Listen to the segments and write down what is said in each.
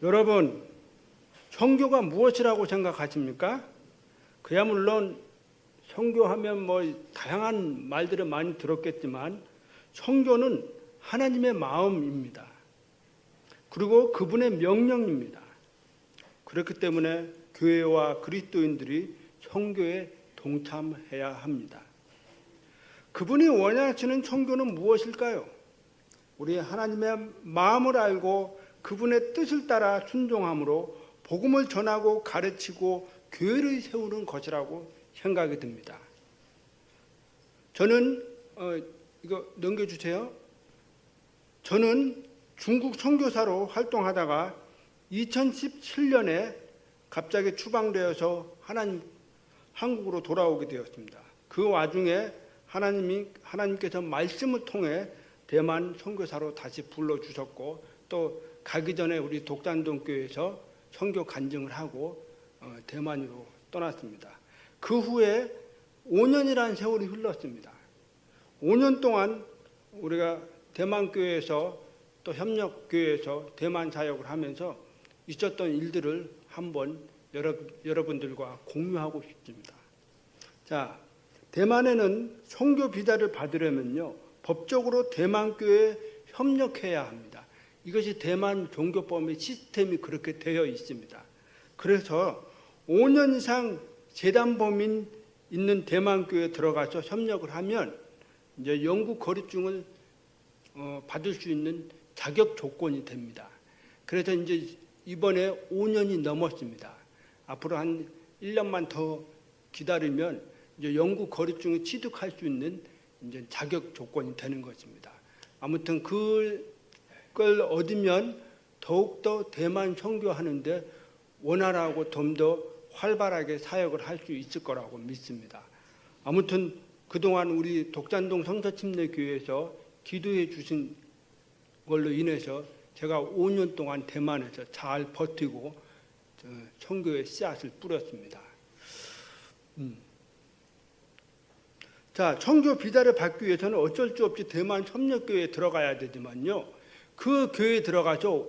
여러분, 선교가 무엇이라고 생각하십니까? 그야 물론 선교하면 뭐 다양한 말들을 많이 들었겠지만 선교는 하나님의 마음입니다. 그리고 그분의 명령입니다. 그렇기 때문에 교회와 그리스도인들이 선교에 동참해야 합니다. 그분이 원하시는 선교는 무엇일까요? 우리 하나님의 마음을 알고 그분의 뜻을 따라 순종함으로 복음을 전하고 가르치고 교회를 세우는 것이라고 생각이 듭니다. 저는 이거 넘겨주세요. 저는 중국 선교사로 활동하다가 2017년에 갑자기 추방되어서 한국으로 돌아오게 되었습니다. 그 와중에 하나님께서 말씀을 통해 대만 선교사로 다시 불러주셨고 또 가기 전에 우리 독단동 교회에서 선교 간증을 하고 대만으로 떠났습니다. 그 후에 5년이라는 세월이 흘렀습니다. 5년 동안 우리가 대만 교회에서 또 협력교회에서 대만 사역을 하면서 있었던 일들을 한번 여러분들과 공유하고 싶습니다. 자, 대만에는 선교 비자를 받으려면요 법적으로 대만 교회에 협력해야 합니다. 이것이 대만 종교법의 시스템이 그렇게 되어 있습니다. 그래서 5년 이상 재단범인 있는 대만 교회에 들어가서 협력을 하면 이제 영국 거류증을 받을 수 있는 자격 조건이 됩니다. 그래서 이제 이번에 5년이 넘었습니다. 앞으로 한 1년만 더 기다리면 이제 영국 거류증을 취득할 수 있는 이제 자격 조건이 되는 것입니다. 아무튼 그걸 얻으면 더욱더 대만 선교하는데 원활하고 좀 더 활발하게 사역을 할 수 있을 거라고 믿습니다. 아무튼 그동안 우리 독단동 성서침례교회에서 기도해 주신 걸로 인해서 제가 5년 동안 대만에서 잘 버티고 선교의 씨앗을 뿌렸습니다. 자, 선교 비자를 받기 위해서는 어쩔 수 없이 대만 협력교회에 들어가야 되지만요. 그 교회에 들어가서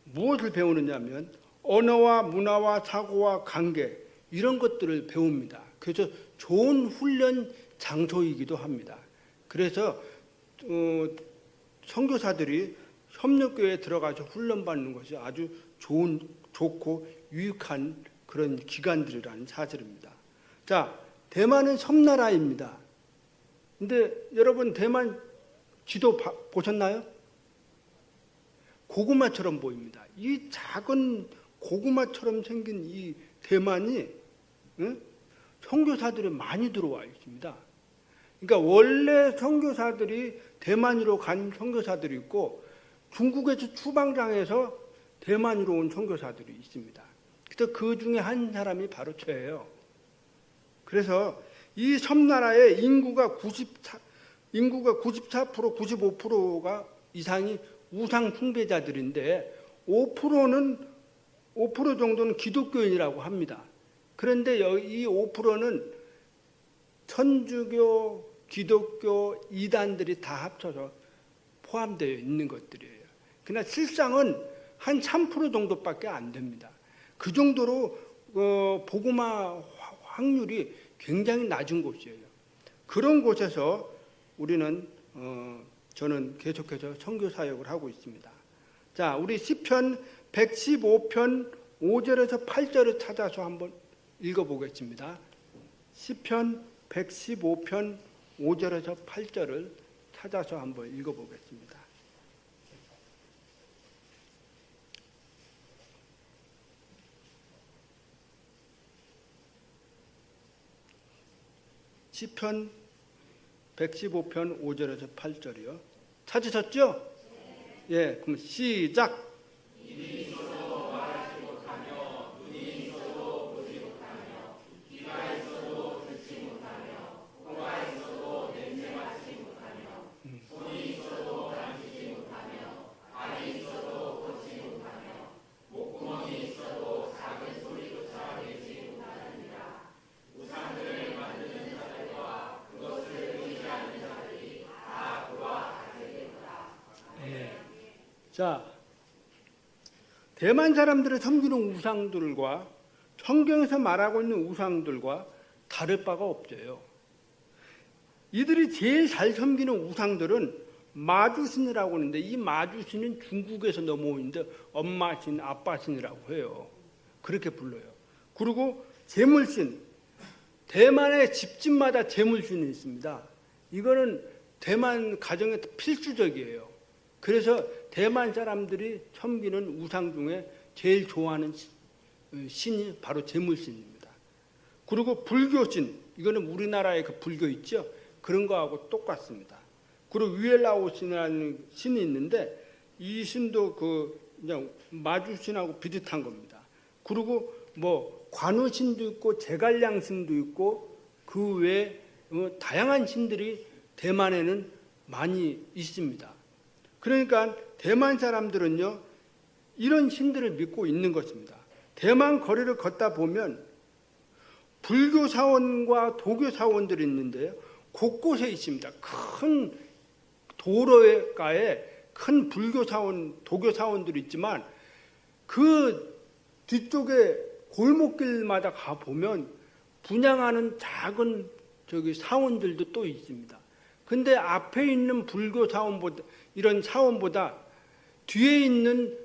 무엇을 배우느냐면 언어와 문화와 사고와 관계 이런 것들을 배웁니다. 그래서 좋은 훈련 장소이기도 합니다. 그래서 선교사들이 협력교회에 들어가서 훈련받는 것이 아주 좋고 유익한 그런 기관들이라는 사실입니다. 자, 대만은 섬나라입니다. 근데 여러분 대만 지도 보셨나요? 고구마처럼 보입니다. 이 작은 고구마처럼 생긴 이 대만이 선교사들이 많이 들어와 있습니다. 그러니까 원래 선교사들이 대만으로 간 선교사들이 있고 중국에서 추방당해서 대만으로 온 선교사들이 있습니다. 그래서 그 중에 한 사람이 바로 저예요. 그래서 이 섬나라의 인구가 94%, 95%가 이상이 우상 숭배자들인데 5% 정도는 기독교인이라고 합니다. 그런데 이 5%는 천주교, 기독교, 이단들이 다 합쳐서 포함되어 있는 것들이에요. 그러나 실상은 한 3% 정도밖에 안 됩니다. 그 정도로 복음화 확률이 굉장히 낮은 곳이에요. 그런 곳에서 저는 계속해서 선교 사역을 하고 있습니다. 자, 우리 시편 115편 5절에서 8절을 찾아서 한번 읽어보겠습니다. 시편 115편 5절에서 8절을 찾아서 한번 읽어보겠습니다. 시편 115편 5절에서 8절이요. 찾으셨죠? 예, 그럼 시작. 자, 대만 사람들의 섬기는 우상들과 성경에서 말하고 있는 우상들과 다를 바가 없어요. 이들이 제일 잘 섬기는 우상들은 마주신이라고 하는데, 이 마주신은 중국에서 넘어오는데 엄마신, 아빠신이라고 해요. 그렇게 불러요. 그리고 재물신, 대만의 집집마다 재물신이 있습니다. 이거는 대만 가정에 필수적이에요. 그래서 대만 사람들이 섬기는 우상 중에 제일 좋아하는 신이 바로 재물신입니다. 그리고 불교신, 이거는 우리나라의 그 불교 있죠? 그런 거하고 똑같습니다. 그리고 위엘라오신이라는 신이 있는데, 이 신도 그냥 마주신하고 비슷한 겁니다. 그리고 뭐 관우신도 있고 제갈량신도 있고 그 외에 다양한 신들이 대만에는 많이 있습니다. 그러니까 대만 사람들은요, 이런 신들을 믿고 있는 것입니다. 대만 거리를 걷다 보면 불교 사원과 도교 사원들이 있는데요, 곳곳에 있습니다. 큰 도로가에 큰 불교 사원, 도교 사원들이 있지만 그 뒤쪽에 골목길마다 가 보면 분양하는 작은 사원들도 또 있습니다. 근데 앞에 있는 불교 사원보다, 이런 사원보다 뒤에 있는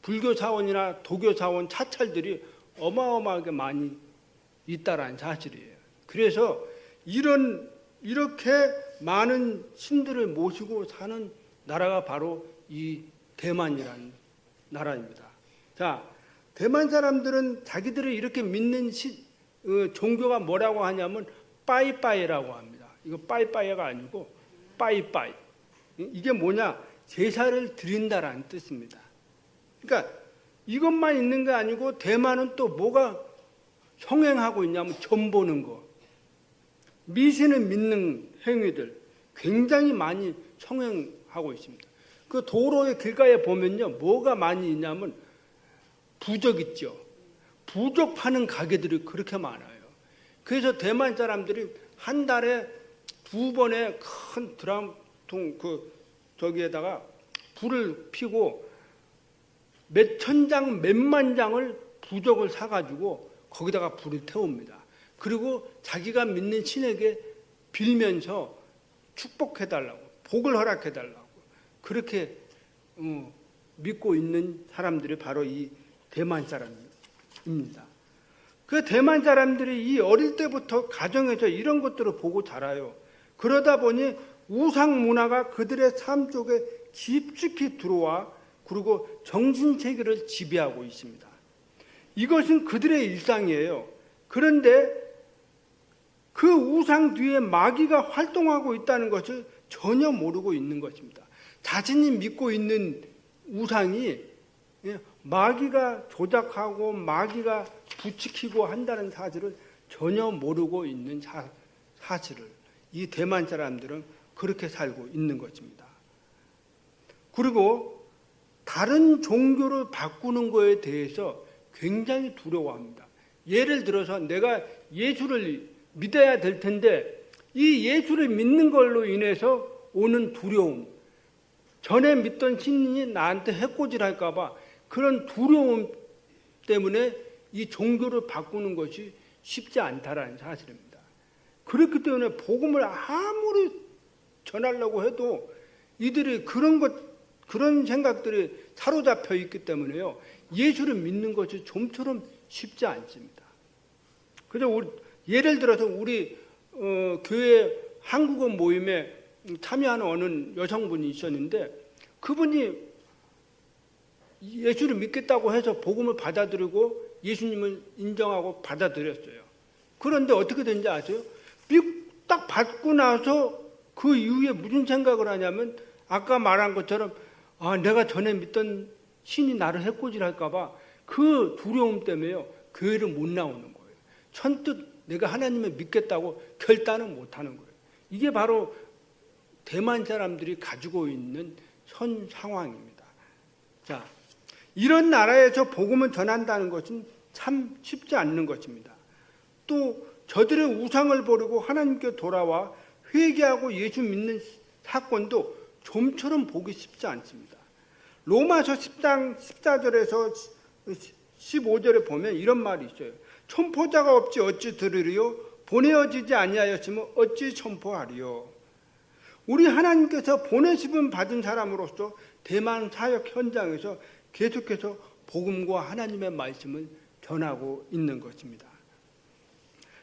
불교 사원이나 도교 사원 차찰들이 어마어마하게 많이 있다라는 사실이에요. 그래서 이렇게 많은 신들을 모시고 사는 나라가 바로 이 대만이라는 나라입니다. 자, 대만 사람들은 자기들이 이렇게 믿는 종교가 뭐라고 하냐면 빠이빠이라고 합니다. 이거 빠이빠이가 아니고 빠이빠이. 이게 뭐냐? 제사를 드린다라는 뜻입니다. 그러니까 이것만 있는 게 아니고 대만은 또 뭐가 성행하고 있냐면 점 보는 거, 미신을 믿는 행위들 굉장히 많이 성행하고 있습니다. 그 도로의 길가에 보면요, 뭐가 많이 있냐면 부적 있죠. 부적 파는 가게들이 그렇게 많아요. 그래서 대만 사람들이 한 달에 2번의 큰 드럼통 저기에다가 불을 피고 몇 천 장, 몇만 장을 부적을 사가지고 거기다가 불을 태웁니다. 그리고 자기가 믿는 신에게 빌면서 축복해달라고, 복을 허락해달라고 그렇게 믿고 있는 사람들이 바로 이 대만 사람입니다. 그 대만 사람들이 이 어릴 때부터 가정에서 이런 것들을 보고 자라요. 그러다 보니 우상 문화가 그들의 삶 속에 깊숙이 들어와 그리고 정신세계를 지배하고 있습니다. 이것은 그들의 일상이에요. 그런데 그 우상 뒤에 마귀가 활동하고 있다는 것을 전혀 모르고 있는 것입니다. 자신이 믿고 있는 우상이 마귀가 조작하고 마귀가 부추기고 한다는 사실을 전혀 모르고 있는 사실을 이 대만 사람들은 그렇게 살고 있는 것입니다. 그리고 다른 종교를 바꾸는 것에 대해서 굉장히 두려워합니다. 예를 들어서 내가 예수를 믿어야 될 텐데 이 예수를 믿는 걸로 인해서 오는 두려움, 전에 믿던 신이 나한테 해코지할까 봐 그런 두려움 때문에 이 종교를 바꾸는 것이 쉽지 않다라는 사실입니다. 그렇기 때문에 복음을 아무리 전하려고 해도 이들이 그런 생각들이 사로잡혀 있기 때문에요, 예수를 믿는 것이 좀처럼 쉽지 않습니다. 그래서 예를 들어서 우리 교회 한국어 모임에 참여하는 어느 여성분이 있었는데 그분이 예수를 믿겠다고 해서 복음을 받아들이고 예수님을 인정하고 받아들였어요. 그런데 어떻게 된지 아세요? 딱 받고 나서 그 이후에 무슨 생각을 하냐면 아까 말한 것처럼 내가 전에 믿던 신이 나를 해코지할까 봐 그 두려움 때문에요, 교회를 못 나오는 거예요. 선뜻 내가 하나님을 믿겠다고 결단을 못 하는 거예요. 이게 바로 대만 사람들이 가지고 있는 현 상황입니다. 자, 이런 나라에서 복음을 전한다는 것은 참 쉽지 않는 것입니다. 또 저들의 우상을 버리고 하나님께 돌아와 회개하고 예수 믿는 사건도 좀처럼 보기 쉽지 않습니다. 로마서 10장 14절에서 15절에 보면 이런 말이 있어요. 첨포자가 없지 어찌 들으리요? 보내어지지 아니하였으면 어찌 첨포하리요? 우리 하나님께서 보내심을 받은 사람으로서 대만 사역 현장에서 계속해서 복음과 하나님의 말씀을 전하고 있는 것입니다.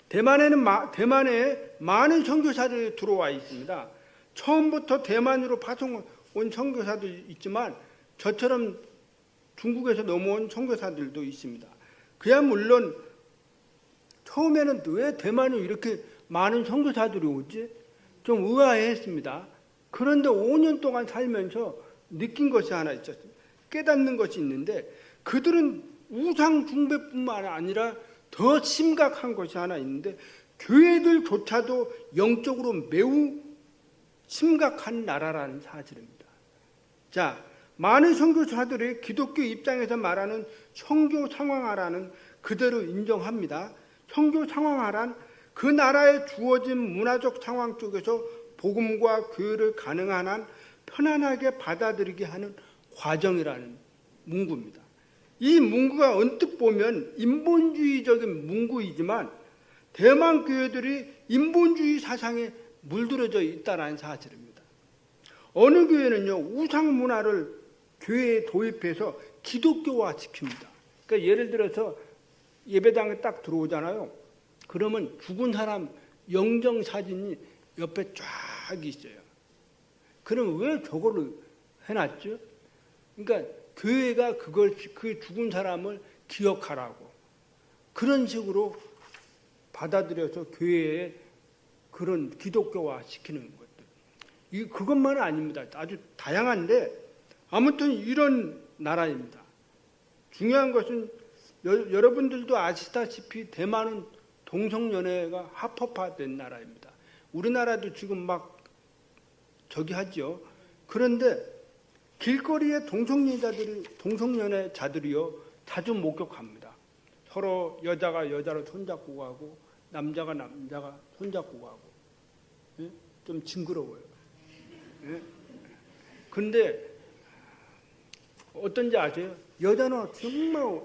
대만에 많은 선교사들이 들어와 있습니다. 처음부터 대만으로 파송 온 선교사도 있지만 저처럼 중국에서 넘어온 선교사들도 있습니다. 그야 물론 처음에는 왜 대만에 이렇게 많은 선교사들이 오지? 좀 의아해했습니다. 그런데 5년 동안 살면서 느낀 것이 하나 있었어요. 깨닫는 것이 있는데 그들은 우상 숭배뿐만 아니라 더 심각한 것이 하나 있는데 교회들조차도 영적으로 매우 심각한 나라라는 사실입니다. 자, 많은 선교사들이 기독교 입장에서 말하는 선교 상황화라는 그대로 인정합니다. 선교 상황화란 그 나라에 주어진 문화적 상황 속에서 복음과 교회를 가능한 한 편안하게 받아들이게 하는 과정이라는 문구입니다. 이 문구가 언뜻 보면 인본주의적인 문구이지만 대만 교회들이 인본주의 사상에 물들어져 있다는 사실입니다. 어느 교회는요 우상 문화를 교회에 도입해서 기독교화 시킵니다. 그러니까 예를 들어서 예배당에 딱 들어오잖아요. 그러면 죽은 사람 영정 사진이 옆에 쫙 있어요. 그럼 왜 저거를 해놨죠? 그러니까 교회가 그 죽은 사람을 기억하라고 그런 식으로 받아들여서 교회에 그런 기독교화 시키는 것들. 그것만은 아닙니다. 아주 다양한데 아무튼 이런 나라입니다. 중요한 것은 여러분들도 아시다시피 대만은 동성연애가 합법화된 나라입니다. 우리나라도 지금 막 저기 하죠. 그런데 길거리에 동성연애자들이요 자주 목격합니다. 서로 여자가 여자로 손잡고 가고 남자가 남자가 손잡고 가고 예? 좀 징그러워요. 예? 근데 어떤지 아세요? 여자는 정말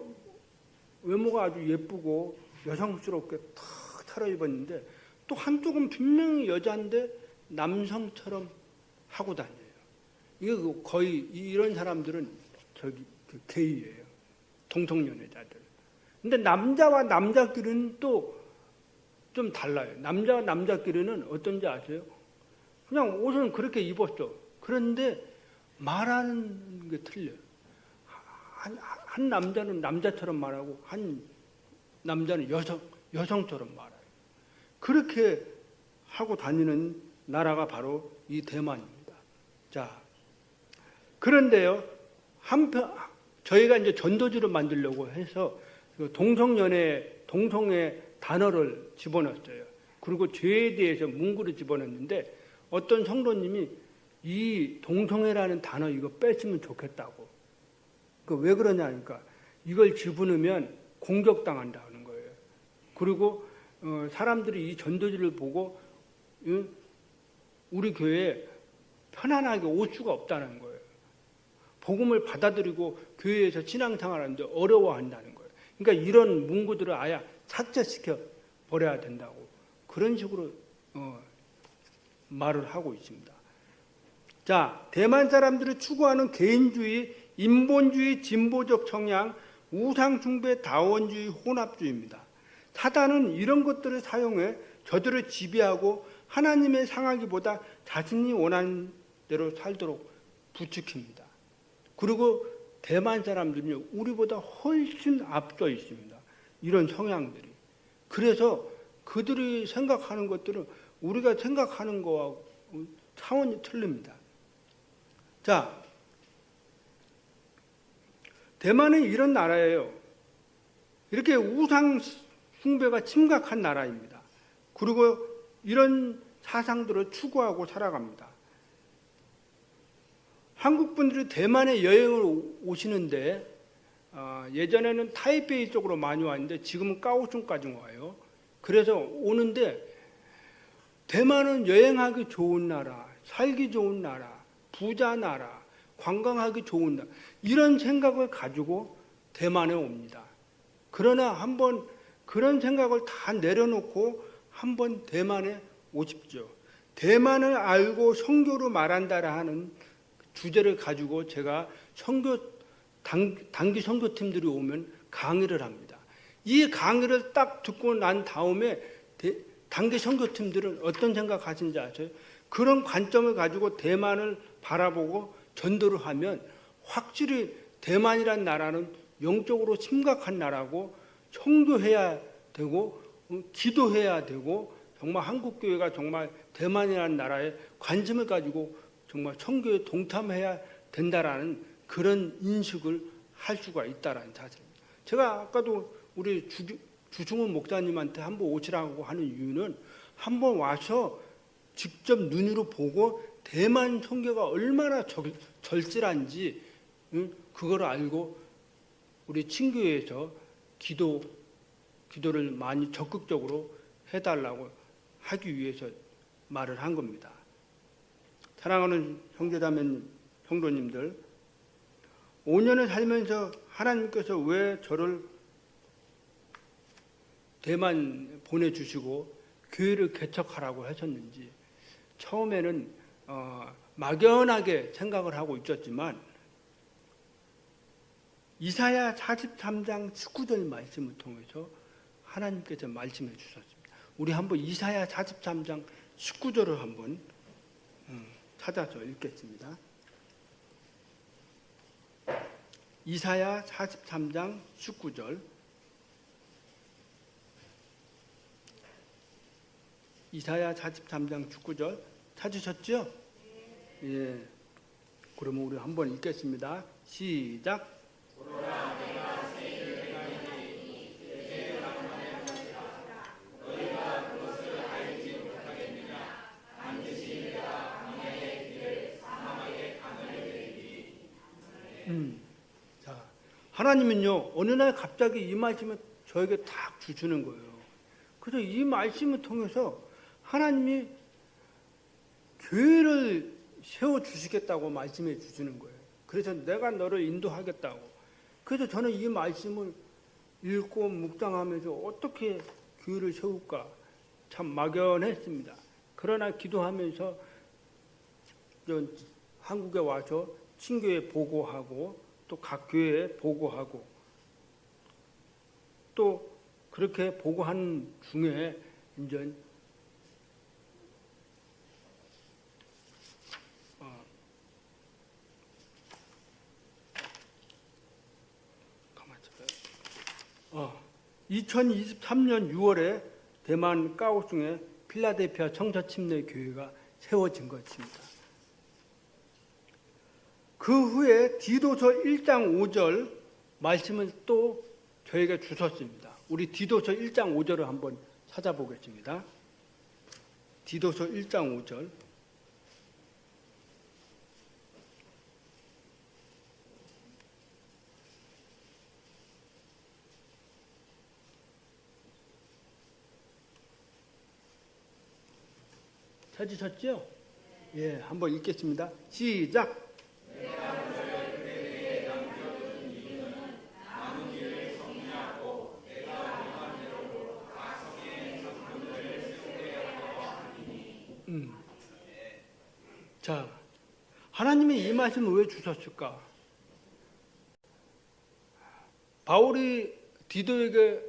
외모가 아주 예쁘고 여성스럽게 탁 차려입었는데 또 한쪽은 분명히 여자인데 남성처럼 하고 다녀요. 이거 거의 이런 사람들은 게이예요. 동성연애자들. 근데 남자와 남자끼리는 또 좀 달라요. 남자와 남자끼리는 어떤지 아세요? 그냥 옷은 그렇게 입었죠. 그런데 말하는 게 틀려요. 한 남자는 남자처럼 말하고 한 남자는 여성처럼 말해요. 그렇게 하고 다니는 나라가 바로 이 대만입니다. 자, 그런데요, 저희가 이제 전도지를 만들려고 해서 동성의 단어를 집어넣었어요. 그리고 죄에 대해서 문구를 집어넣었는데 어떤 성도님이 이 동성애라는 단어 이거 뺐으면 좋겠다고. 왜 그러냐니까 이걸 집어넣으면 공격당한다는 거예요. 그리고 사람들이 이 전도지를 보고 우리 교회에 편안하게 올 수가 없다는 거예요. 복음을 받아들이고 교회에서 신앙생활하는데 어려워한다는 거예요. 그러니까 이런 문구들을 아예 삭제시켜 버려야 된다고 그런 식으로 말을 하고 있습니다. 자, 대만 사람들이 추구하는 개인주의, 인본주의, 진보적 성향, 우상숭배, 다원주의, 혼합주의입니다. 사단은 이런 것들을 사용해 저들을 지배하고 하나님의 상하기보다 자신이 원하는 대로 살도록 부추깁니다. 그리고 대만 사람들은요, 우리보다 훨씬 앞서 있습니다. 이런 성향들이. 그래서 그들이 생각하는 것들은 우리가 생각하는 거와 차원이 틀립니다. 자, 대만은 이런 나라예요. 이렇게 우상 숭배가 심각한 나라입니다. 그리고 이런 사상들을 추구하고 살아갑니다. 한국 분들이 대만에 여행을 오시는데 예전에는 타이베이 쪽으로 많이 왔는데 지금은 까오슝까지 와요. 그래서 오는데 대만은 여행하기 좋은 나라, 살기 좋은 나라, 부자 나라, 관광하기 좋은 나라, 이런 생각을 가지고 대만에 옵니다. 그러나 한번 그런 생각을 다 내려놓고 한번 대만에 오십시오. 대만을 알고 선교로 말한다라 하는 주제를 가지고 제가 단기 선교팀들이 오면 강의를 합니다. 이 강의를 딱 듣고 난 다음에 단기 선교팀들은 어떤 생각하시는지 아세요? 그런 관점을 가지고 대만을 바라보고 전도를 하면 확실히 대만이란 나라는 영적으로 심각한 나라고 선교해야 되고 기도해야 되고 정말 한국교회가 정말 대만이라는 나라에 관심을 가지고 정말 선교에 동참해야 된다라는 그런 인식을 할 수가 있다라는 사실입니다. 제가 아까도 우리 주중훈 목사님한테 한번 오시라고 하는 이유는 한번 와서 직접 눈으로 보고 대만 선교가 얼마나 절실한지 그걸 알고 우리 친교회에서 기도를 많이 적극적으로 해달라고 하기 위해서 말을 한 겁니다. 사랑하는 형제자매 성도님들, 5년을 살면서 하나님께서 왜 저를 대만 보내주시고 교회를 개척하라고 하셨는지 처음에는 막연하게 생각을 하고 있었지만 이사야 43장 19절 말씀을 통해서 하나님께서 말씀해 주셨습니다. 우리 한번 이사야 43장 19절을 한번 찾아서 읽겠습니다. 이사야 43장 19절. 이사야 43장 19절 찾으셨죠? 예. 그러면 우리 한번 읽겠습니다. 시작. 자, 하나님은요 어느 날 갑자기 이 말씀을 저에게 딱 주시는 거예요. 그래서 이 말씀을 통해서 하나님이 교회를 세워 주시겠다고 말씀해 주시는 거예요. 그래서 내가 너를 인도하겠다고. 그래서 저는 이 말씀을 읽고 묵상하면서 어떻게 교회를 세울까 참 막연했습니다. 그러나 기도하면서 한국에 와서 친교회 보고하고 또 각 교회에 보고하고 또 그렇게 보고하는 중에 이제 가만히 있어요. 2023년 6월에 대만 까오슝에 필라델피아 청처침례 교회가 세워진 것입니다. 그 후에 디도서 1장 5절 말씀을 또 저에게 주셨습니다. 우리 디도서 1장 5절을 한번 찾아보겠습니다. 디도서 1장 5절. 찾으셨죠? 예, 한번 읽겠습니다. 시작. 자, 하나님이 이 말씀을 왜 주셨을까? 바울이 디도에게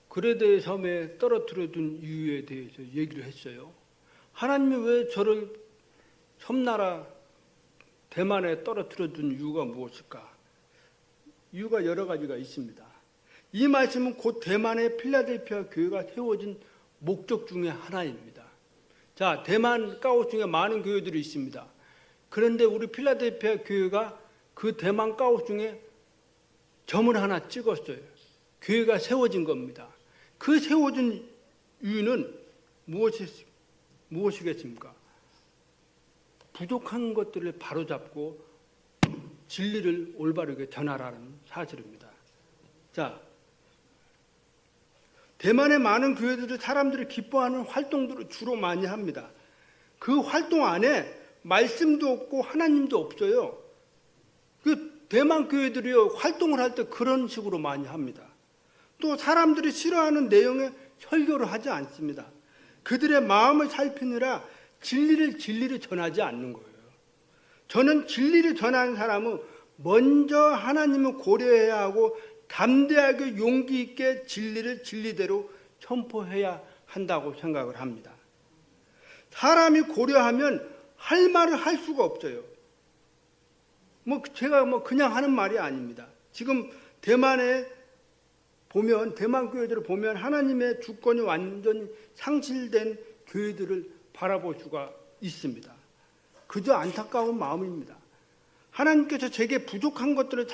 그레데 섬에 떨어뜨려둔 이유에 대해서 얘기를 했어요. 하나님이 왜 저를 섬나라 대만에 떨어뜨려둔 이유가 무엇일까? 이유가 여러 가지가 있습니다. 이 말씀은 곧 대만의 필라델피아 교회가 세워진 목적 중에 하나입니다. 자, 대만 까오슝에 많은 교회들이 있습니다. 그런데 우리 필라델피아 교회가 그 대만 까오슝에 점을 하나 찍었어요. 교회가 세워진 겁니다. 그 세워진 이유는 무엇이겠습니까? 부족한 것들을 바로잡고 진리를 올바르게 전하라는 사실입니다. 자, 대만의 많은 교회들이 사람들이 기뻐하는 활동들을 주로 많이 합니다. 그 활동 안에 말씀도 없고 하나님도 없어요. 그 대만 교회들이요, 활동을 할 때 그런 식으로 많이 합니다. 또 사람들이 싫어하는 내용의 설교를 하지 않습니다. 그들의 마음을 살피느라 진리를 전하지 않는 거예요. 저는 진리를 전하는 사람은 먼저 하나님을 고려해야 하고 담대하게 용기 있게 진리를 진리대로 선포해야 한다고 생각을 합니다. 사람이 고려하면 할 말을 할 수가 없어요. 제가 그냥 하는 말이 아닙니다. 지금 대만에 보면, 대만 교회들을 보면 하나님의 주권이 완전히 상실된 교회들을 바라볼 수가 있습니다. 그저 안타까운 마음입니다. 하나님께서 제게 부족한 것들을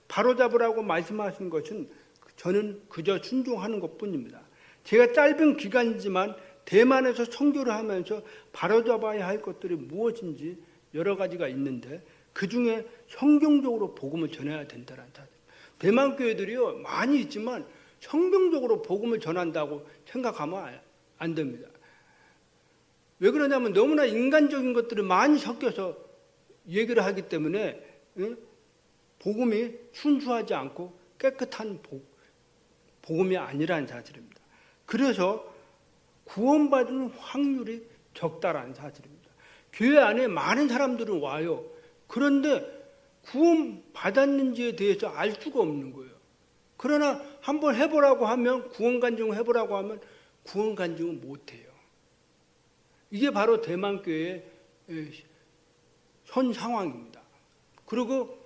바로잡으라고 말씀하신 것은 저는 그저 순종하는 것뿐입니다. 제가 짧은 기간이지만 대만에서 선교를 하면서 바로잡아야 할 것들이 무엇인지 여러 가지가 있는데 그중에 성경적으로 복음을 전해야 된다는 사실. 대만 교회들이요 많이 있지만 성경적으로 복음을 전한다고 생각하면 안 됩니다. 왜 그러냐면 너무나 인간적인 것들이 많이 섞여서 얘기를 하기 때문에 복음이 순수하지 않고 깨끗한 복음이 아니라는 사실입니다. 그래서 구원받은 확률이 적다라는 사실입니다. 교회 안에 많은 사람들은 와요. 그런데 구원받았는지에 대해서 알 수가 없는 거예요. 그러나 한번 해보라고 하면, 구원간증을 해보라고 하면 구원간증은 못해요. 이게 바로 대만교회의 현 상황입니다. 그리고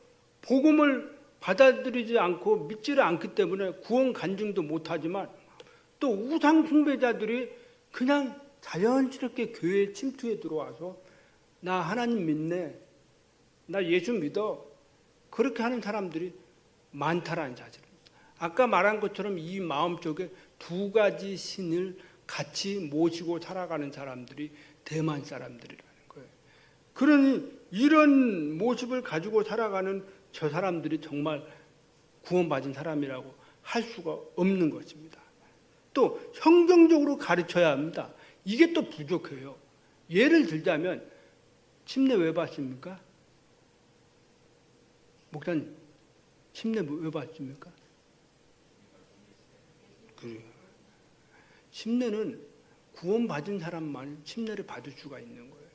복음을 받아들이지 않고 믿지를 않기 때문에 구원간증도 못하지만 또 우상 숭배자들이 그냥 자연스럽게 교회에 침투해 들어와서 나 하나님 믿네, 나 예수 믿어, 그렇게 하는 사람들이 많다라는 사실입니다. 아까 말한 것처럼 이 마음속에 두 가지 신을 같이 모시고 살아가는 사람들이 대만 사람들이라는 거예요. 그러니 이런 모습을 가지고 살아가는 저 사람들이 정말 구원받은 사람이라고 할 수가 없는 것입니다. 또 성경적으로 가르쳐야 합니다. 이게 또 부족해요. 예를 들자면 침례 왜 받습니까? 목사님, 침례 왜 받습니까? 그래요. 침례는 구원받은 사람만 침례를 받을 수가 있는 거예요.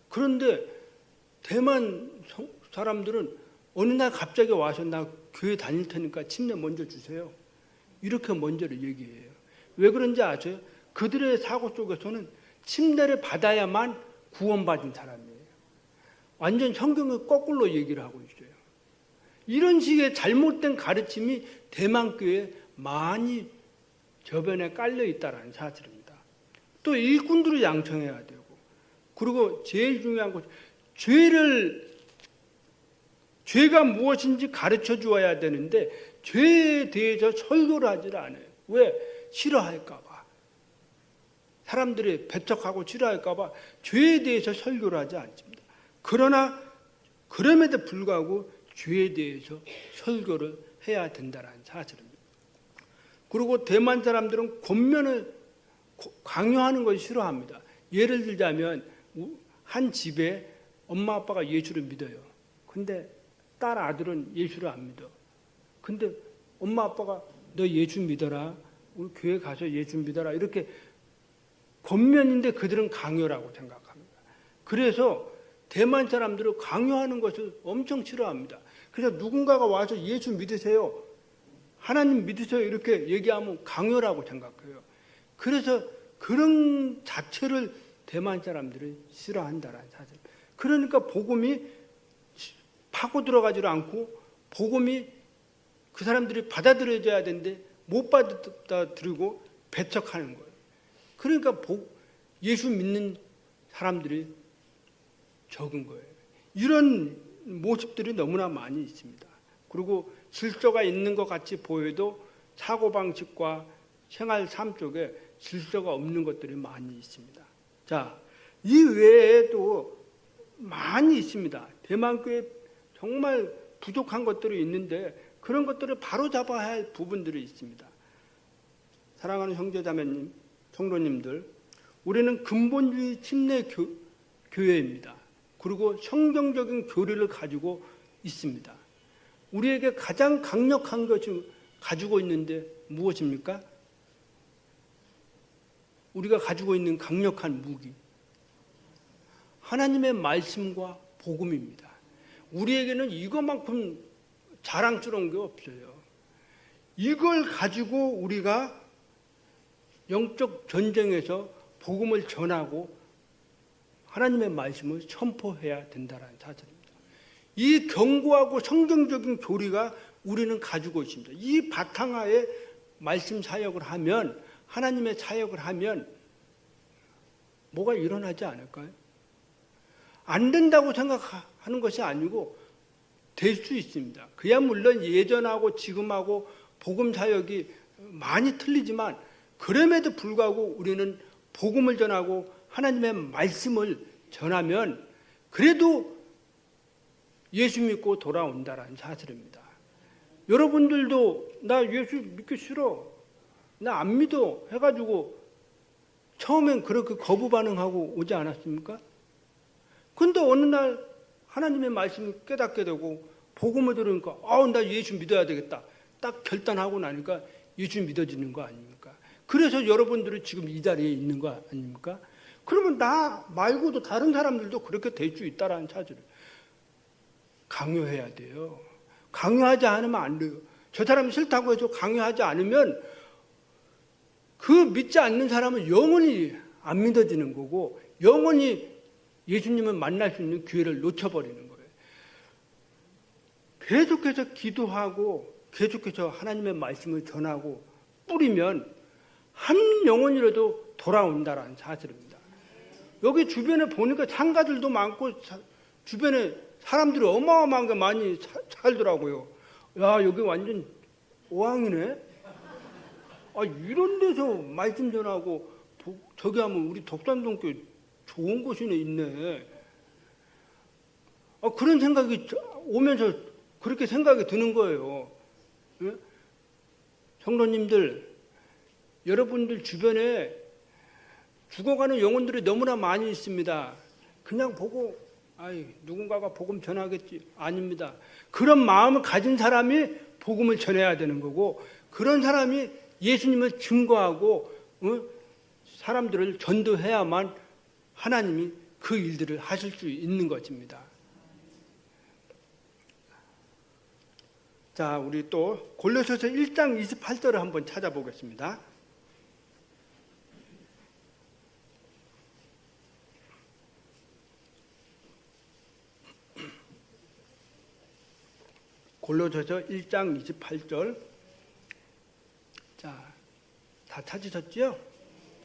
그런데 대만 사람들은 어느 날 갑자기 와서 나 교회 다닐 테니까 침례 먼저 주세요, 이렇게 먼저를 얘기해요. 왜 그런지 아세요? 그들의 사고 속에서는 침례를 받아야만 구원받은 사람이에요. 완전 성경을 거꾸로 얘기를 하고 있어요. 이런 식의 잘못된 가르침이 대만교회에 많이 저변에 깔려 있다는 사실입니다. 또 일꾼들을 양성해야 되고, 그리고 제일 중요한 것은 죄가 무엇인지 가르쳐 주어야 되는데 죄에 대해서 설교를 하질 않아요. 왜? 싫어할까 봐. 사람들이 배척하고 싫어할까 봐 죄에 대해서 설교를 하지 않습니다. 그러나 그럼에도 불구하고 죄에 대해서 설교를 해야 된다는 사실입니다. 그리고 대만 사람들은 권면을 강요하는 것을 싫어합니다. 예를 들자면 한 집에 엄마 아빠가 예수를 믿어요. 근데 딸 아들은 예수를 안 믿어. 근데 엄마 아빠가 너 예수 믿어라, 우리 교회 가서 예수 믿어라, 이렇게 권면인데 그들은 강요라고 생각합니다. 그래서 대만 사람들은 강요하는 것을 엄청 싫어합니다. 그래서 누군가가 와서 예수 믿으세요, 하나님 믿으세요, 이렇게 얘기하면 강요라고 생각해요. 그래서 그런 자체를 대만 사람들이 싫어한다는 사실. 그러니까 복음이 파고 들어가지를 않고 복음이 그 사람들이 받아들여져야 되는데 못 받아들이고 배척하는 거예요. 그러니까 예수 믿는 사람들이 적은 거예요. 이런 모습들이 너무나 많이 있습니다. 그리고 질서가 있는 것 같이 보여도 사고방식과 생활 삶 속에 질서가 없는 것들이 많이 있습니다. 자, 이 외에도 많이 있습니다. 대만교회 정말 부족한 것들이 있는데 그런 것들을 바로잡아야 할 부분들이 있습니다. 사랑하는 형제자매님, 성도님들, 우리는 근본주의 침례 교회입니다. 그리고 성경적인 교리를 가지고 있습니다. 우리에게 가장 강력한 것을 가지고 있는데 무엇입니까? 우리가 가지고 있는 강력한 무기, 하나님의 말씀과 복음입니다. 우리에게는 이것만큼 자랑스러운 게 없어요. 이걸 가지고 우리가 영적 전쟁에서 복음을 전하고 하나님의 말씀을 선포해야 된다는 사실입니다. 이 견고하고 성경적인 교리가 우리는 가지고 있습니다. 이 바탕하에 말씀 사역을 하면, 하나님의 사역을 하면 뭐가 일어나지 않을까요? 안 된다고 생각하는 것이 아니고 될 수 있습니다. 그야 물론 예전하고 지금하고 복음 사역이 많이 틀리지만 그럼에도 불구하고 우리는 복음을 전하고 하나님의 말씀을 전하면 그래도 예수 믿고 돌아온다라는 사실입니다. 여러분들도 나 예수 믿기 싫어, 나 안 믿어 해가지고 처음엔 그렇게 거부 반응하고 오지 않았습니까? 근데 어느 날 하나님의 말씀을 깨닫게 되고 복음을 들으니까 나 예수 믿어야 되겠다 딱 결단하고 나니까 예수 믿어지는 거 아닙니까? 그래서 여러분들이 지금 이 자리에 있는 거 아닙니까? 그러면 나 말고도 다른 사람들도 그렇게 될 수 있다라는 사실을 강요해야 돼요. 강요하지 않으면 안 돼요. 저 사람이 싫다고 해서 강요하지 않으면 그 믿지 않는 사람은 영원히 안 믿어지는 거고 영원히 예수님을 만날 수 있는 기회를 놓쳐버리는 거예요. 계속해서 기도하고 계속해서 하나님의 말씀을 전하고 뿌리면 한 영혼이라도 돌아온다라는 사실입니다. 여기 주변에 보니까 창가들도 많고 주변에 사람들이 어마어마하게 많이 살더라고요. 야, 여기 완전 오왕이네. 이런 데서 말씀 전하고 저기 하면 우리 덕산동교 좋은 곳이네 있네. 그런 생각이 오면서 그렇게 생각이 드는 거예요. 예? 성도님들, 여러분들 주변에 죽어가는 영혼들이 너무나 많이 있습니다. 그냥 보고 누군가가 복음 전하겠지. 아닙니다. 그런 마음을 가진 사람이 복음을 전해야 되는 거고 그런 사람이 예수님을 증거하고 사람들을 전도해야만 하나님이 그 일들을 하실 수 있는 것입니다. 자, 우리 또 골로새서 1장 28절을 한번 찾아보겠습니다. 골로새서 1장 28절. 자, 다 찾으셨죠?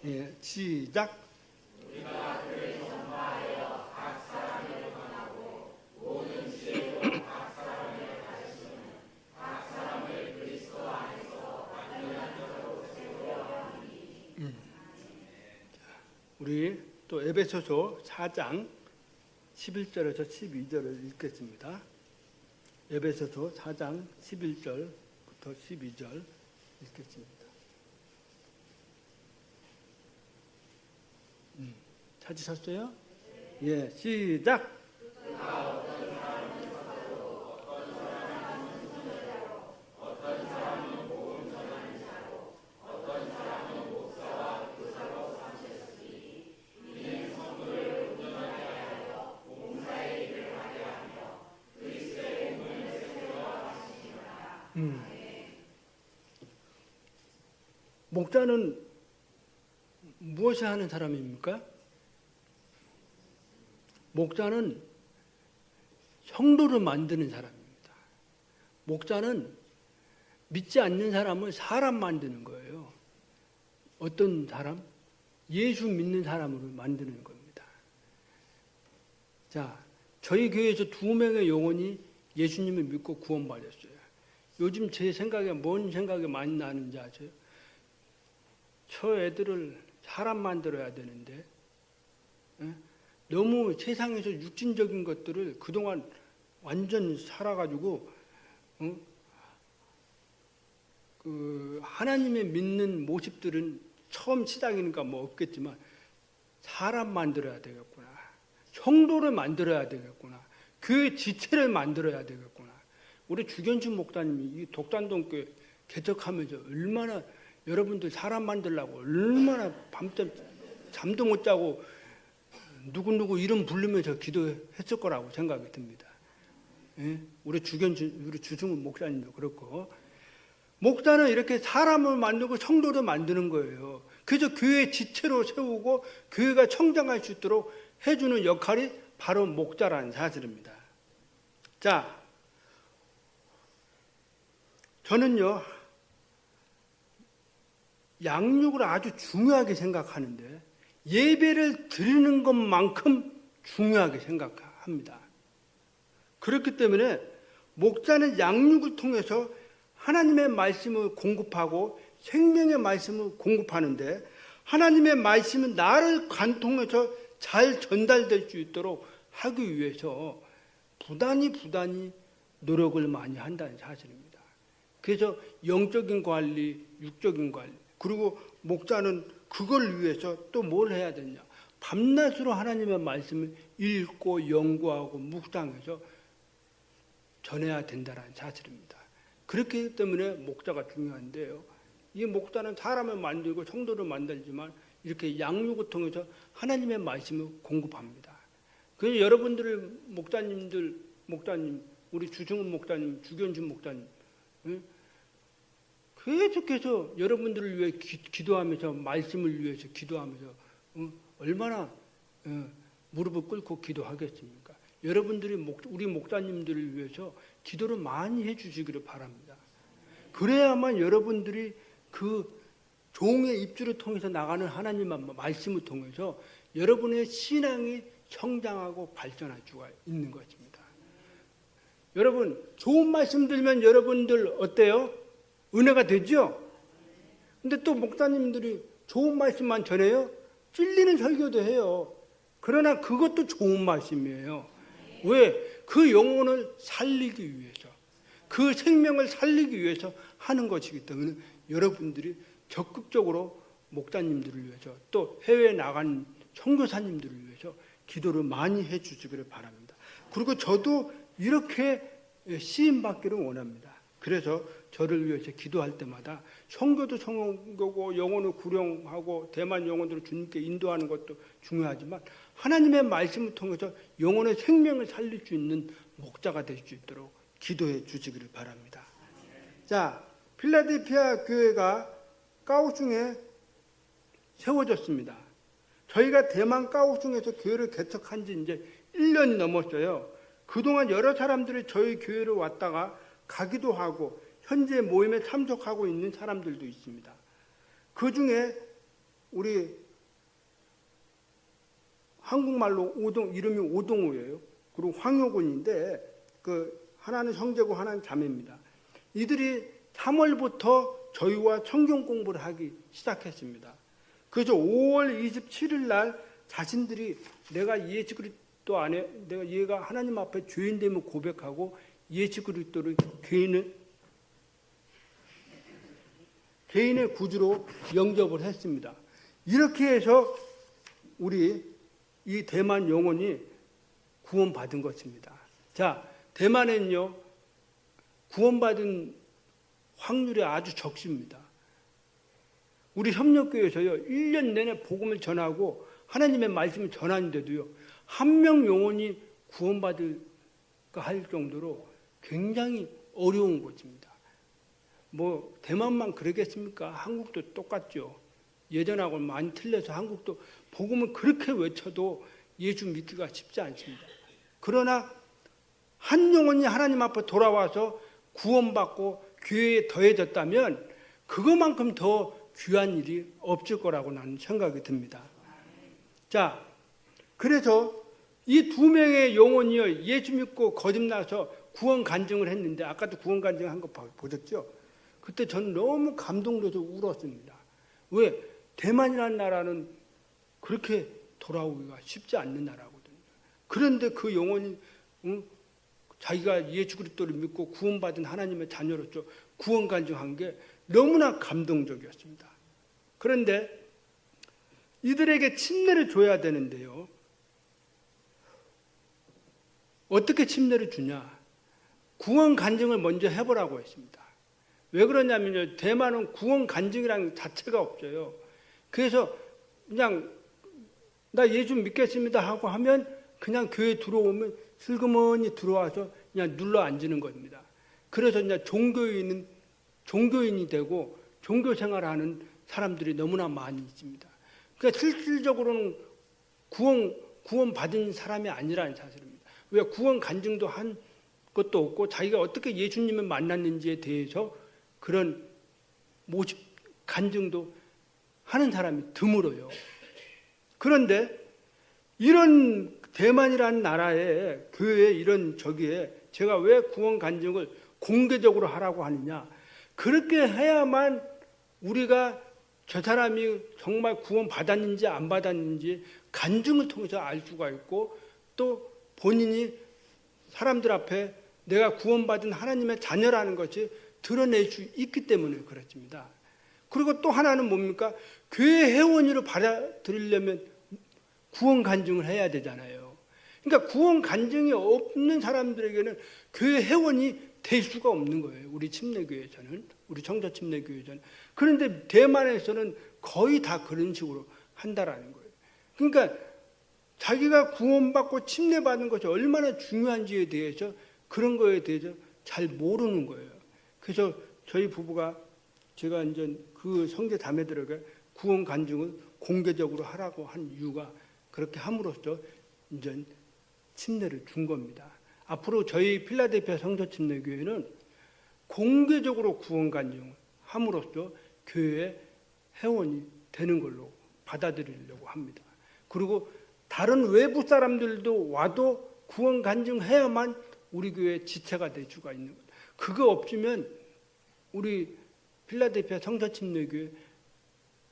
예, 시작. 우리가 그를 전파하여 각 사람에게 전하고 모든 지혜로 각 사람을 가르치는 각 사람을 그리스도 안에서 완전한 자로 세우려 하니. 우리 또 에베소서 4장 11절에서 12절을 읽겠습니다. 에베소서 4장 11절부터 12절 읽겠습니다. 찾으셨어요? 예, 시작. 목자는 무엇을 하는 사람입니까? 목자는 성도를 만드는 사람입니다. 목자는 믿지 않는 사람을 사람 만드는 거예요. 어떤 사람? 예수 믿는 사람으로 만드는 겁니다. 자, 저희 교회에서 2명의 영혼이 예수님을 믿고 구원받았어요. 요즘 제 생각에 뭔 생각이 많이 나는지 아세요? 저 애들을 사람 만들어야 되는데 너무 세상에서 육신적인 것들을 그동안 완전 살아가지고 그 하나님의 믿는 모습들은 처음 시작이니까 뭐 없겠지만 사람 만들어야 되겠구나. 성도를 만들어야 되겠구나. 교회 지체를 만들어야 되겠구나. 우리 주견준 목사님이 이 독단동교회 개척하면서 얼마나 여러분들 사람 만들려고 얼마나 밤잠 잠도 못 자고 누구누구 이름 부르면서 기도했을 거라고 생각이 듭니다. 예? 우리 주승훈 목사님도 그렇고, 목사는 이렇게 사람을 만들고 성도를 만드는 거예요. 그래서 교회 지체로 세우고 교회가 성장할 수 있도록 해주는 역할이 바로 목자라는 사실입니다. 자, 저는요, 양육을 아주 중요하게 생각하는데 예배를 드리는 것만큼 중요하게 생각합니다. 그렇기 때문에 목자는 양육을 통해서 하나님의 말씀을 공급하고 생명의 말씀을 공급하는데, 하나님의 말씀은 나를 관통해서 잘 전달될 수 있도록 하기 위해서 부단히 노력을 많이 한다는 사실입니다. 그래서 영적인 관리, 육적인 관리, 그리고 목자는 그걸 위해서 또 뭘 해야 되냐, 밤낮으로 하나님의 말씀을 읽고 연구하고 묵상해서 전해야 된다는 사실입니다. 그렇기 때문에 목자가 중요한데요, 이 목자는 사람을 만들고 성도를 만들지만 이렇게 양육을 통해서 하나님의 말씀을 공급합니다. 그래서 여러분들 목사님, 우리 주승훈 목사님, 주견준 목사님, 계속해서 여러분들을 위해 기도하면서, 말씀을 위해서 기도하면서 얼마나 무릎을 꿇고 기도하겠습니까? 여러분들이 우리 목사님들을 위해서 기도를 많이 해주시기를 바랍니다. 그래야만 여러분들이 그 종의 입술을 통해서 나가는 하나님의 말씀을 통해서 여러분의 신앙이 성장하고 발전할 수가 있는 것입니다. 여러분, 좋은 말씀 들면 여러분들 어때요? 은혜가 되죠? 근데 또 목사님들이 좋은 말씀만 전해요? 찔리는 설교도 해요. 그러나 그것도 좋은 말씀이에요. 왜? 그 영혼을 살리기 위해서, 그 생명을 살리기 위해서 하는 것이기 때문에 여러분들이 적극적으로 목사님들을 위해서, 또 해외에 나간 선교사님들을 위해서 기도를 많이 해 주시기를 바랍니다. 그리고 저도 이렇게 시임받기를 원합니다. 그래서 저를 위해서 기도할 때마다 선교도 선교고 영혼을 구령하고 대만 영혼들을 주님께 인도하는 것도 중요하지만 하나님의 말씀을 통해서 영혼의 생명을 살릴 수 있는 목자가 될 수 있도록 기도해 주시기를 바랍니다. 자, 필라델피아 교회가 까오슝에 세워졌습니다. 저희가 대만 까오슝에서 교회를 개척한 지 이제 1년이 넘었어요. 그동안 여러 사람들이 저희 교회로 왔다가 가기도 하고 현재 모임에 참석하고 있는 사람들도 있습니다. 그 중에 우리 한국말로 이름이 오동우예요. 그리고 황효군인데, 그 하나는 형제고 하나는 자매입니다. 이들이 3월부터 저희와 성경 공부를 하기 시작했습니다. 그래서 5월 27일 날 자신들이 내가 예수 그리스도 안에, 내가 얘가 하나님 앞에 죄인됨을 고백하고 예수 그리스도를 개인의 구주로 영접을 했습니다. 이렇게 해서 우리 이 대만 영혼이 구원받은 것입니다. 자, 대만에는요, 구원받은 확률이 아주 적습니다. 우리 협력교회에서요, 1년 내내 복음을 전하고 하나님의 말씀을 전하는데도요, 한 명 영혼이 구원받을까 할 정도로 굉장히 어려운 것입니다. 뭐 대만만 그러겠습니까? 한국도 똑같죠. 예전하고는 많이 틀려서 한국도 복음을 그렇게 외쳐도 예수 믿기가 쉽지 않습니다. 그러나 한 영혼이 하나님 앞에 돌아와서 구원받고 교회에 더해졌다면 그것만큼 더 귀한 일이 없을 거라고 나는 생각이 듭니다. 자, 그래서 이 2명의 영혼이요, 예수 믿고 거듭나서 구원 간증을 했는데, 아까도 구원 간증한 거 보셨죠? 그때 저는 너무 감동돼서 울었습니다. 왜? 대만이라는 나라는 그렇게 돌아오기가 쉽지 않는 나라거든요. 그런데 그 영혼이 자기가 예수 그리스도를 믿고 구원받은 하나님의 자녀로서 구원 간증한 게 너무나 감동적이었습니다. 그런데 이들에게 침례를 줘야 되는데요, 어떻게 침례를 주냐? 구원 간증을 먼저 해보라고 했습니다. 왜 그러냐면요, 대만은 구원 간증이라는 자체가 없어요. 그래서 그냥 나 예수 믿겠습니다 하고 하면 그냥 교회 들어오면 슬그머니 들어와서 그냥 눌러 앉는 겁니다. 그래서 이제 종교인이 되고 종교 생활하는 사람들이 너무나 많이 있습니다. 그러니까 실질적으로는 구원 받은 사람이 아니라는 사실입니다. 왜 구원 간증도 한 것도 없고 자기가 어떻게 예수님을 만났는지에 대해서 그런 모집 간증도 하는 사람이 드물어요. 그런데 이런 대만이라는 나라의 교회에 이런 저기에 제가 왜 구원 간증을 공개적으로 하라고 하느냐? 그렇게 해야만 우리가 저 사람이 정말 구원 받았는지 안 받았는지 간증을 통해서 알 수가 있고, 또 본인이 사람들 앞에 내가 구원받은 하나님의 자녀라는 것이 드러낼 수 있기 때문에 그렇습니다. 그리고 또 하나는 뭡니까? 교회 회원으로 받아들이려면 구원 간증을 해야 되잖아요. 그러니까 구원 간증이 없는 사람들에게는 교회 회원이 될 수가 없는 거예요. 우리 침례교회에서는, 우리 청자 침례교회에서는. 그런데 대만에서는 거의 다 그런 식으로 한다라는 거예요. 그러니까 자기가 구원받고 침례받는 것이 얼마나 중요한지에 대해서, 그런 거에 대해서 잘 모르는 거예요. 그래서 저희 부부가, 제가 이제 그 형제 자매들에게 구원 간증을 공개적으로 하라고 한 이유가, 그렇게 함으로써 이제 침례를 준 겁니다. 앞으로 저희 필라델피아 성서 침례교회는 공개적으로 구원 간증을 함으로써 교회의 회원이 되는 걸로 받아들이려고 합니다. 그리고 다른 외부 사람들도 와도 구원 간증해야만 우리 교회 지체가 될 수가 있는 거예요. 그거 없으면 우리 필라델피아 성서 침례교회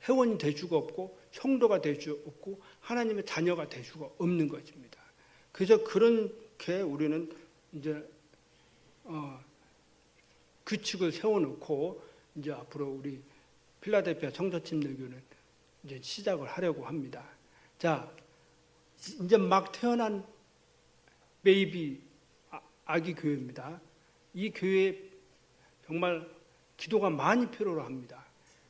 회원이 될 수가 없고 성도가 될 수 없고 하나님의 자녀가 될 수가 없는 것입니다. 그래서 그렇게 우리는 이제 규칙을 세워놓고 이제 앞으로 우리 필라델피아 성서 침례교회는 이제 시작을 하려고 합니다. 자, 이제 막 태어난 베이비 아기 교회입니다. 이 교회에 정말 기도가 많이 필요로 합니다.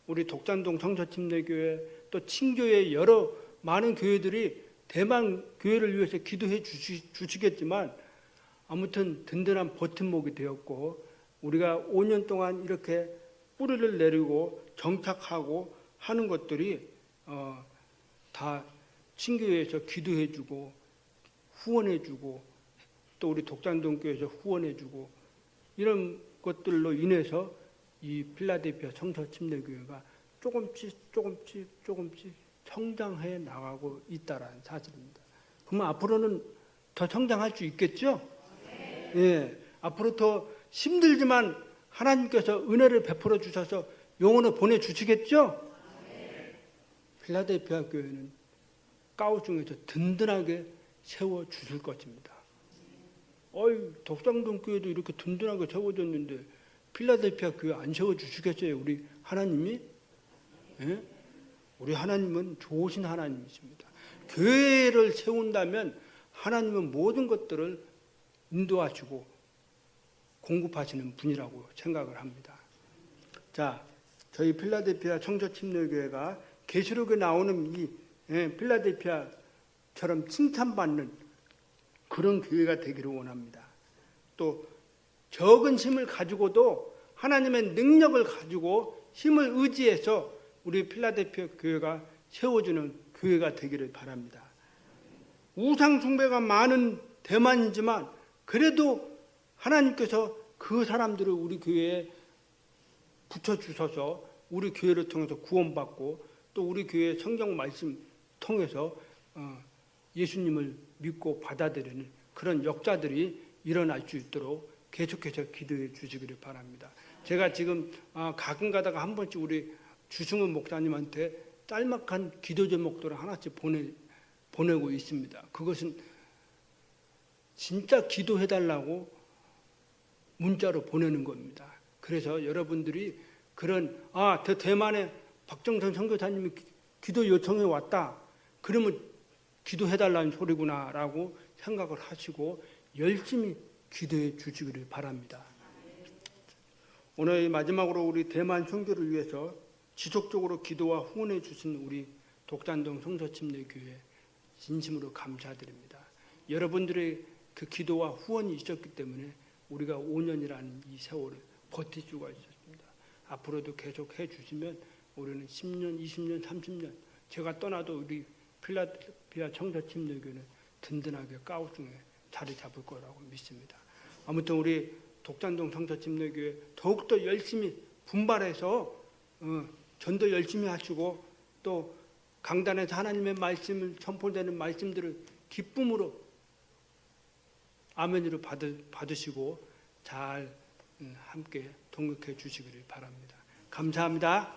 우리 독산동 성서침례교회, 또 친교회, 여러 많은 교회들이 대만 교회를 위해서 기도해 주시겠지만 아무튼 든든한 버팀목이 되었고, 우리가 5년 동안 이렇게 뿌리를 내리고 정착하고 하는 것들이 다 친교회에서 기도해 주고 후원해 주고, 또 우리 독산동 교회에서 후원해 주고, 이런 것들로 인해서 이 필라델피아 성서 침례교회가 조금씩 성장해 나가고 있다라는 사실입니다. 그러면 앞으로는 더 성장할 수 있겠죠? 예, 앞으로 더 힘들지만 하나님께서 은혜를 베풀어 주셔서 영혼을 보내주시겠죠? 필라델피아 교회는 가오중에서 든든하게 세워주실 것입니다. 독산동 교회도 이렇게 든든하게 세워졌는데 필라델피아 교회 안 세워주시겠어요? 우리 하나님이? 예? 우리 하나님은 좋으신 하나님이십니다. 교회를 세운다면 하나님은 모든 것들을 인도하시고 공급하시는 분이라고 생각을 합니다. 자, 저희 필라델피아 청저침례교회가 계시록에 나오는 이 필라델피아처럼 칭찬받는 그런 교회가 되기를 원합니다. 또 적은 힘을 가지고도 하나님의 능력을 가지고 힘을 의지해서 우리 필라델피아 교회가 세워주는 교회가 되기를 바랍니다. 우상 숭배가 많은 대만이지만 그래도 하나님께서 그 사람들을 우리 교회에 붙여주셔서 우리 교회를 통해서 구원받고, 또 우리 교회 성경 말씀 통해서 예수님을 믿고 받아들이는 그런 역사들이 일어날 수 있도록 계속해서 기도해 주시기를 바랍니다. 제가 지금 가끔 가다가 한 번씩 우리 주승훈 목사님한테 짤막한 기도 제목들을 하나씩 보내고 있습니다. 그것은 진짜 기도해달라고 문자로 보내는 겁니다. 그래서 여러분들이 그런 대만에 박정선 선교사님이 기도 요청해 왔다, 그러면 기도해달라는 소리구나라고 생각을 하시고 열심히 기도해 주시기를 바랍니다. 오늘 마지막으로 우리 대만 선교를 위해서 지속적으로 기도와 후원해 주신 우리 독단동 성서침례교회 진심으로 감사드립니다. 여러분들의 그 기도와 후원이 있었기 때문에 우리가 5년이라는 이 세월을 버틸 수가 있었습니다. 앞으로도 계속 해주시면 우리는 10년, 20년, 30년 제가 떠나도 우리 필라델피아 청서침례교회는 든든하게 까우중에 자리 잡을 거라고 믿습니다. 아무튼 우리 독단동 성서침례교회 더욱더 열심히 분발해서 전도 열심히 하시고 또 강단에서 하나님의 말씀을 선포되는 말씀들을 기쁨으로 아멘으로 받으시고 잘 함께 동역해 주시기를 바랍니다. 감사합니다.